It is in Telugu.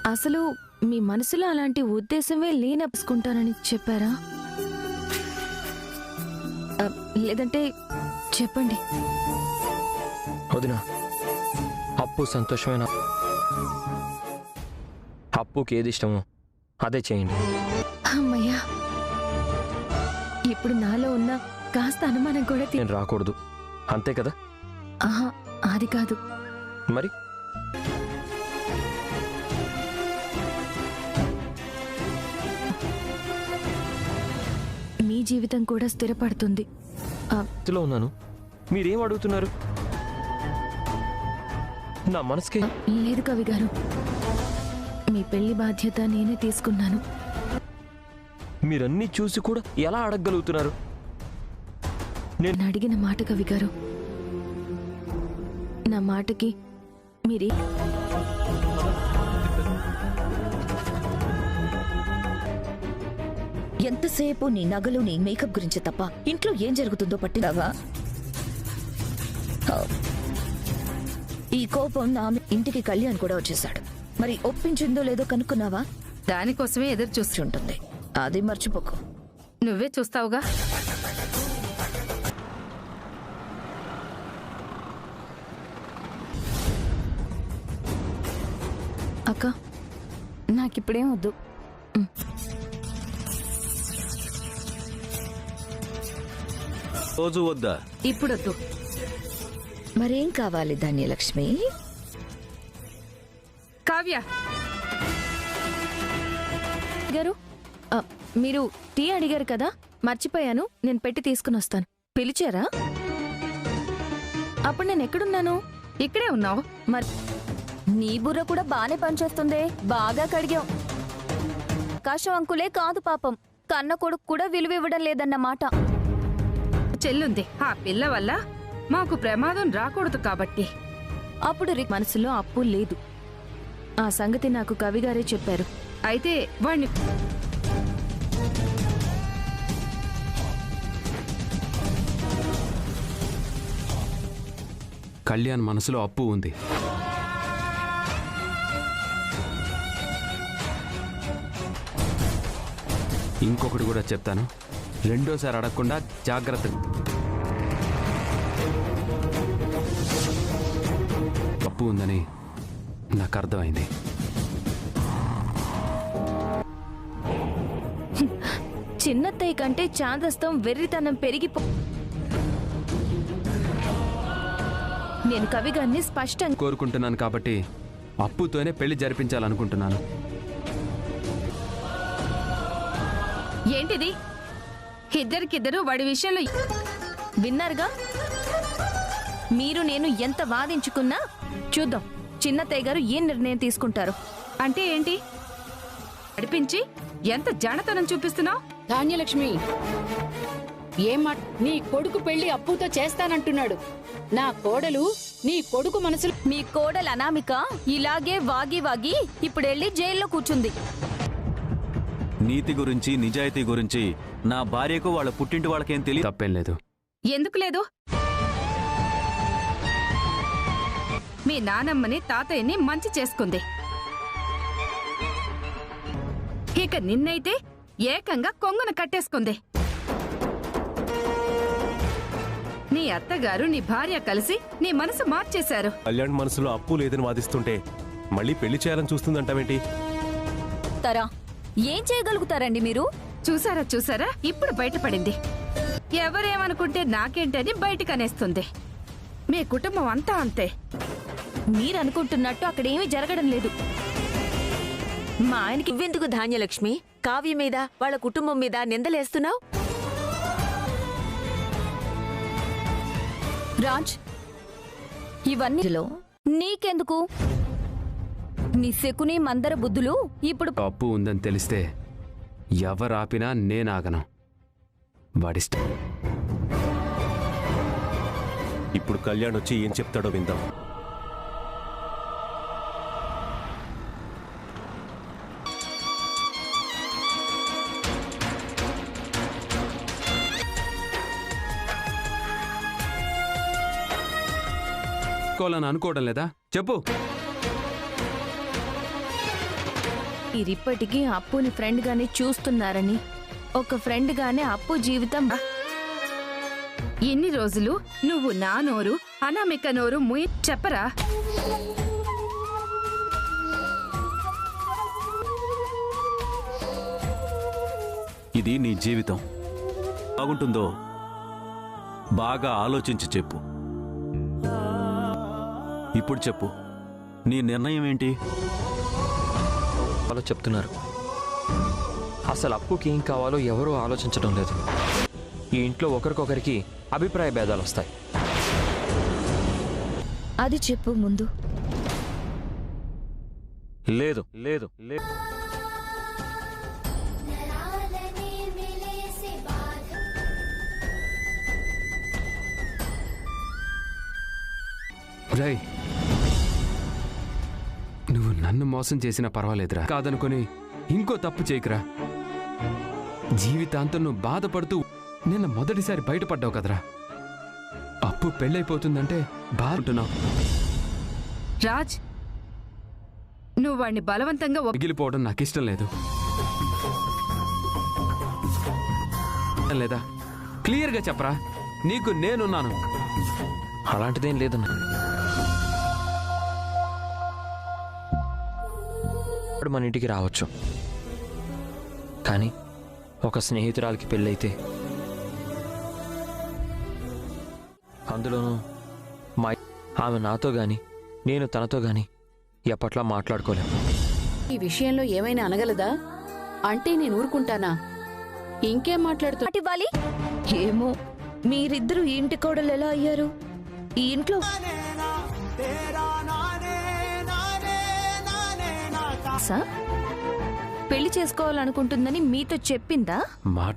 అసలు మీ మనసులో అలాంటి ఉద్దేశమే లేనప్పుకుంటానని చెప్పారా? లేదంటే చెప్పండి. వదినా, అప్పు సంతోషమైన అప్పుకి ఏది ఇష్టమో అదే చేయండి. అమ్మయ్యా, ఇప్పుడు నాలో ఉన్న కాస్త అనుమానం కూడా నేను రాకూడదు అంతే కదా? ఆహా, అది కాదు. మరి మీ జీవితం కూడా స్థిరపడుతుంది. ఉన్నాను, మీరేం అడుగుతున్నారు? నా మనసుకి లేదు కవి గారు, మీ పెళ్లి బాధ్యత నేనే తీసుకున్నాను. మీరన్నీ చూసి కూడా ఎలా అడగగలుగుతున్నారు? నేను అడిగిన మాట కవి గారు, నా మాటకి మీరే ఎంతసేపు నీ నగలు నీ మేకప్ గురించి తప్ప ఇంట్లో ఏం జరుగుతుందో పట్టినావా? ఈ కోపం నా ఇంటికి కళ్యాణ్ కూడా వచ్చేశాడు. మరి ఒప్పించిందో లేదో కనుక్కున్నావా? దానికోసమే ఎదురు చూసి ఉంటుంది, అది మర్చిపోకు. నువ్వే చూస్తావుగా. అక్క, నాకిప్పుడేం వద్దు. రోజు వద్దా? ఇప్పుడొద్దు. మరేం కావాలి ధాన్యలక్ష్మి? కావ్య గారు, మీరు టీ అడిగారు కదా, మర్చిపోయాను. నేను పెట్టి తీసుకుని వస్తాను. పిలిచారా? అప్పుడు నేను ఎక్కడున్నాను? ఇక్కడే ఉన్నావు. మరి నీ బుర్ర కూడా బానే పనిచేస్తుందే. బాగా కడిగాం. ఆకాశం అంకులే కాదు పాపం, కన్న కొడుకు కూడా విలువ ఇవ్వడం లేదన్నమాట. చెల్లుంది. ఆ పిల్ల వల్ల మాకు ప్రమాదం రాకూడదు కాబట్టి. అప్పుడు మనసులో అప్పు లేదు. ఆ సంగతి నాకు కవిగారే చెప్పారు. అయితే వాణ్ణి కళ్యాణ్ మనసులో అప్పు ఉంది. ఇంకొకటి కూడా చెప్తాను, రెండోసారి అడగకుండా జాగ్రత్త. అప్పు ఉందని నాకు అర్థమైంది. చిన్నత్తయ్య కంటే చాందస్తం వెర్రితనం పెరిగిపో. నేను కవిగారిని స్పష్టంగా కోరుకుంటున్నాను కాబట్టి అప్పుతోనే పెళ్లి జరిపించాలనుకుంటున్నాను. ఏంటిది? ఇద్దరికిద్దరు వాడి విషయంలో విన్నారుగా. మీరు నేను ఎంత వాదించుకున్నా చూద్దాం చిన్నత్తయ్య గారు ఏ నిర్ణయం తీసుకుంటారు. అంటే ఏంటి? నడిపించి ఎంత జానతనం చూపిస్తున్నావు? ధాన్యలక్ష్మి, నీ కొడుకు పెళ్లి అప్పుతో చేస్తానంటున్నాడు. నా కోడలు నీ కొడుకు మనసులో. మీ కోడలు అనామిక ఇలాగే వాగి వాగి ఇప్పుడెళ్ళి జైల్లో కూర్చుంది. నీతి గురించి నిజాయితీ గురించి నా భార్యకు వాళ్ళ పుట్టింటి వాళ్ళకేం తెలియదు. తప్పేం లేదు. ఎందుకు లేదు? మీ నానమ్మని తాతయ్యని మంచి చేసుకుంది. ఇక నిన్నైతే ఏకంగా కొంగున కట్టేసుకుంది. నీ అత్తగారు నీ భార్య కలిసి నీ మనసు మార్చేశారు. కళ్యాణ్ మనసులో అప్పు లేదని వాదిస్తుంటే మళ్ళీ పెళ్లి చేయాలని చూస్తుందంటావేంటి? తరా ఏం చేయగలుగుతారండి మీరు? చూసారా చూసారా, ఇప్పుడు బయటపడింది. ఎవరేమనుకుంటే నాకేంటని బయటకనేస్తుంది. మీ కుటుంబం అంతా అంతే. మీరనుకుంటున్నట్టు అక్కడేమీ జరగడం లేదు. మా ఆయనకి ఇవ్వెందుకు ధాన్యలక్ష్మి? కావ్య మీద వాళ్ళ కుటుంబం మీద నిందలేస్తున్నావు? రాజ్, ఇవన్నీ నీకెందుకు? నీ శకుని మందర బుద్ధులు ఇప్పుడు. అప్పు ఉందని తెలిస్తే ఎవరాపినా నేనాగను. వాడిష్టం. ఇప్పుడు కళ్యాణ్ వచ్చి ఏం చెప్తాడో విందాం. అనుకోవాలని అనుకోవడం లేదా? చెప్పు. మీరిప్పటికీ అప్పుని ఫ్రెండ్ గానే చూస్తున్నారని, ఒక ఫ్రెండ్ గానే అప్పు జీవితం ఎన్ని రోజులు నువ్వు నా నోరు అనామిక నోరు ముయ్ చెప్పరా? ఇది నీ జీవితం బాగుంటుందో బాగా ఆలోచించి చెప్పు. ఇప్పుడు చెప్పు, నీ నిర్ణయం ఏంటి? వాళ్ళు చెప్తున్నారు అసలు అప్పుకి ఏం కావాలో ఎవరూ ఆలోచించడం లేదు. ఈ ఇంట్లో ఒకరికొకరికి అభిప్రాయ భేదాలు వస్తాయి. అది చెప్పు ముందు. లేదు లేదు లేదు రై, నువ్వు నన్ను మోసం చేసినా పర్వాలేదురా, కాదనుకొని ఇంకో తప్పు చేయకురా. జీవితాంతం నువ్వు బాధపడుతూ నిన్న మొదటిసారి బయటపడ్డావు కదరా. అప్పు పెళ్ళైపోతుందంటే బాగుంటున్నావు. రాజ్, నువ్వు వాణ్ణి బలవంతంగా మిగిలిపోవడం నాకు ఇష్టం లేదు. లేదా క్లియర్గా చెప్పరా, నీకు నేనున్నాను. అలాంటిదేం లేదన్నా. వాడు మన ఇంటికి రావచ్చు, కానీ ఒక స్నేహితురాలకి పెళ్ళైతే, అందులోనూ ఆమె నాతో గాని నేను తనతో గాని ఎప్పట్లా మాట్లాడుకోలేము. ఈ విషయంలో ఏమైనా అనగలదా? అంటే నేను ఊరుకుంటానా? ఇంకేం మాట్లాడుతున్నా? ఇవ్వాలి. ఏమో, మీరిద్దరూ ఈ ఇంటి కోడలు ఎలా అయ్యారు? ఈ ఇంట్లో పెళ్లి చేసుకోవాలనుకుంటుందని మీతో చెప్పిందా? మాట